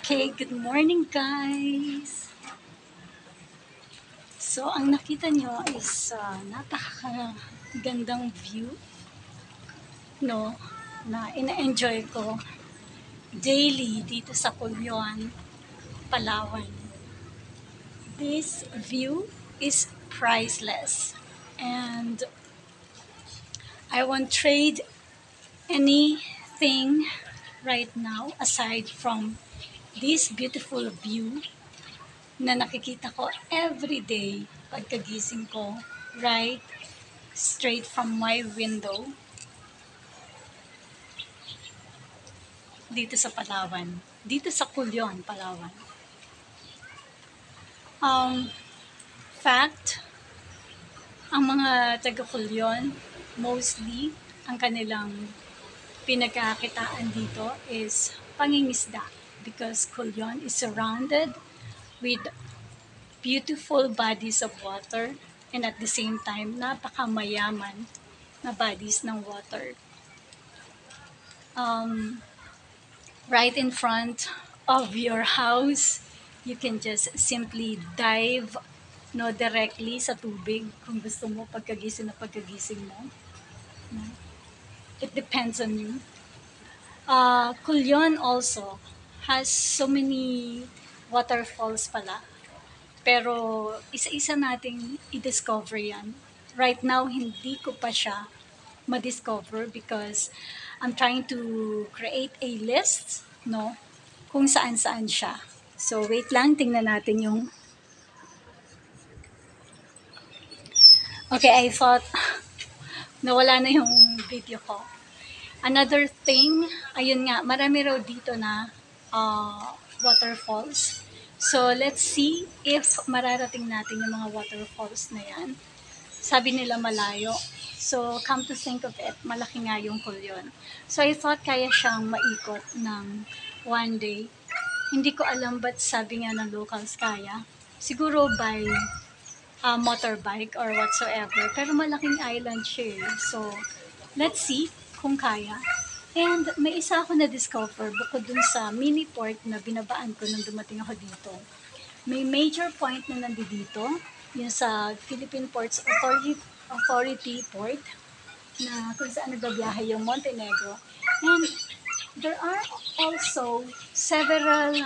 Okay, good morning guys! So, ang nakita nyo is napakagandang view, no, na ina-enjoy ko daily dito sa Culyon, Palawan. This view is priceless and I won't trade anything right now aside from this beautiful view na nakikita ko every day pagkagising ko, right straight from my window dito sa Palawan, dito sa Culyon, Palawan. Fact, ang mga taga Culyon, mostly, ang kanilang pinagkakitaan dito is pangingisda because Culyon is surrounded with beautiful bodies of water and at the same time, napakamayaman na bodies ng water. Right in front of your house, you can just simply dive directly sa tubig kung gusto mo pagkagising mo. It depends on you. Culyon also has so many waterfalls pala. Pero isa-isa nating i-discover yan. Right now, hindi ko pa siya ma-discover because I'm trying to create a list, no, kung saan-saan siya. So, wait lang, tingnan natin yung... Okay, I thought nawala na yung video ko. Another thing, ayun nga, marami raw dito na waterfalls. So, let's see if mararating natin yung mga waterfalls na yan. Sabi nila malayo. So, come to think of it, malaki nga yung Culyon. So, I thought kaya siyang maikot ng one day. Hindi ko alam ba't sabi nga ng locals kaya. Siguro by motorbike or whatsoever. Pero malaking island siya. So, let's see kung kaya. And may isa ako na-discover bukod dun sa mini port na binabaan ko nung dumating ako dito. May major point na nandito, yun sa Philippine Ports Authority Port, na kung saan nagbabiyahe yung Montenegro. And there are also several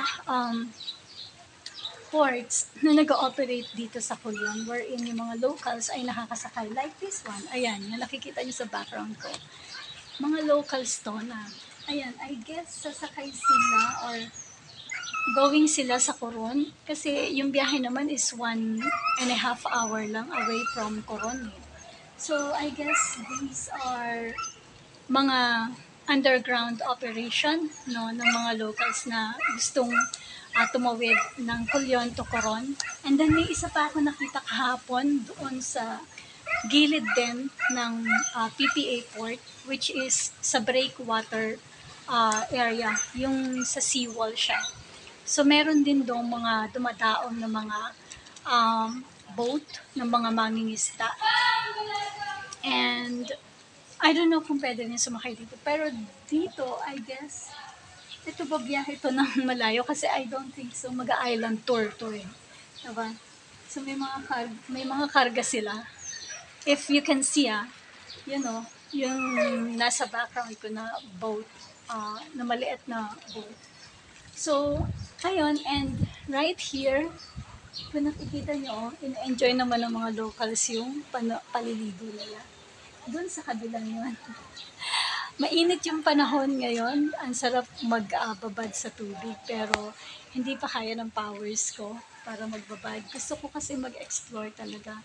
ports na nag-ooperate dito sa Culyon wherein yung mga locals ay nakakasakay. Like this one, ayan, yung nakikita nyo sa background ko. Mga locals to na, ayan, I guess sasakay sila or going sila sa Coron kasi yung biyahe naman is 1.5 hour lang away from Coron. So, I guess these are mga underground operation, no, ng mga locals na gustong tumawid ng Culyon to Coron. And then may isa pa ako nakita kahapon doon sa gilid din ng PPA port, which is sa breakwater area, yung sa seawall siya. So, meron din doon mga dumadaong na mga boat ng mga mangingisda. And I don't know kung pwede rin sumakay dito. Pero dito, I guess, ito ba biyahe ito ng malayo? Kasi I don't think so. Mag-island tour to eh. Diba? So may mga karga sila. If you can see, you know, yung nasa background ko na boat, na maliit na boat. So, ayun, and right here, kung nakikita nyo, in-enjoy naman ng mga locals yung paliligo nila. Doon sa kabilang yun. Mainit yung panahon ngayon. Ang sarap magbabad sa tubig. Pero hindi pa kaya ng powers ko para magbabad. Gusto ko kasi mag-explore talaga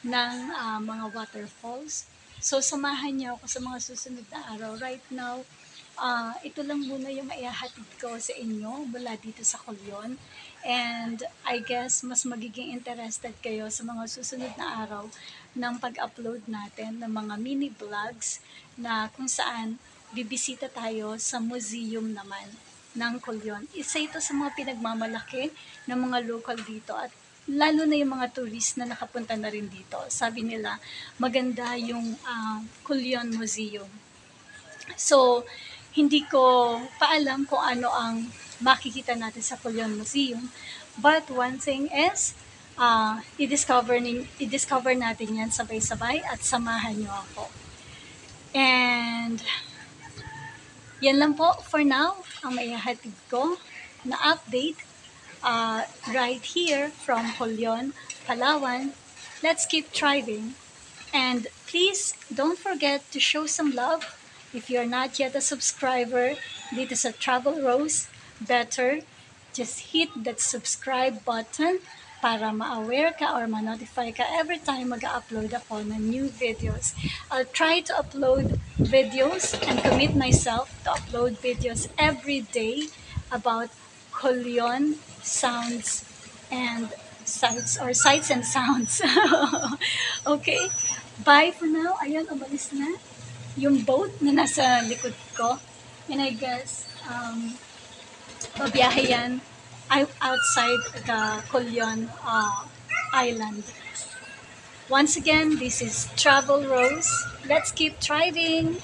ng mga waterfalls. So, samahan niyo ako sa mga susunod na araw. Right now, ito lang muna yung maihahatid ko sa inyo mula dito sa Culyon. And I guess mas magiging interested kayo sa mga susunod na araw ng pag-upload natin ng mga mini vlogs na kung saan bibisita tayo sa museum naman ng Culyon. Isa ito sa mga pinagmamalaki ng mga local dito at lalo na yung mga tourist na nakapunta na rin dito. Sabi nila, maganda yung Culyon Museum. So, hindi ko paalam kung ano ang makikita natin sa Colon Museum. But one thing is, i-discover natin yan sabay-sabay at samahan nyo ako. And yan lang po for now ang maihatid ko na update right here from Colon, Palawan. Let's keep thriving. And please don't forget to show some love. If you're not yet a subscriber dito sa Travel Rose, better just hit that subscribe button para ma-aware ka or ma-notify ka every time mag-upload ako ng new videos. I'll try to upload videos and commit myself to upload videos every day about Colon sounds and sights and sounds. Okay? Bye for now. Ayun, umalis na yung boat na nasa likod ko. And I guess, babiyahe yan outside the Colon Island. Once again, this is Travel Rose. Let's keep thriving!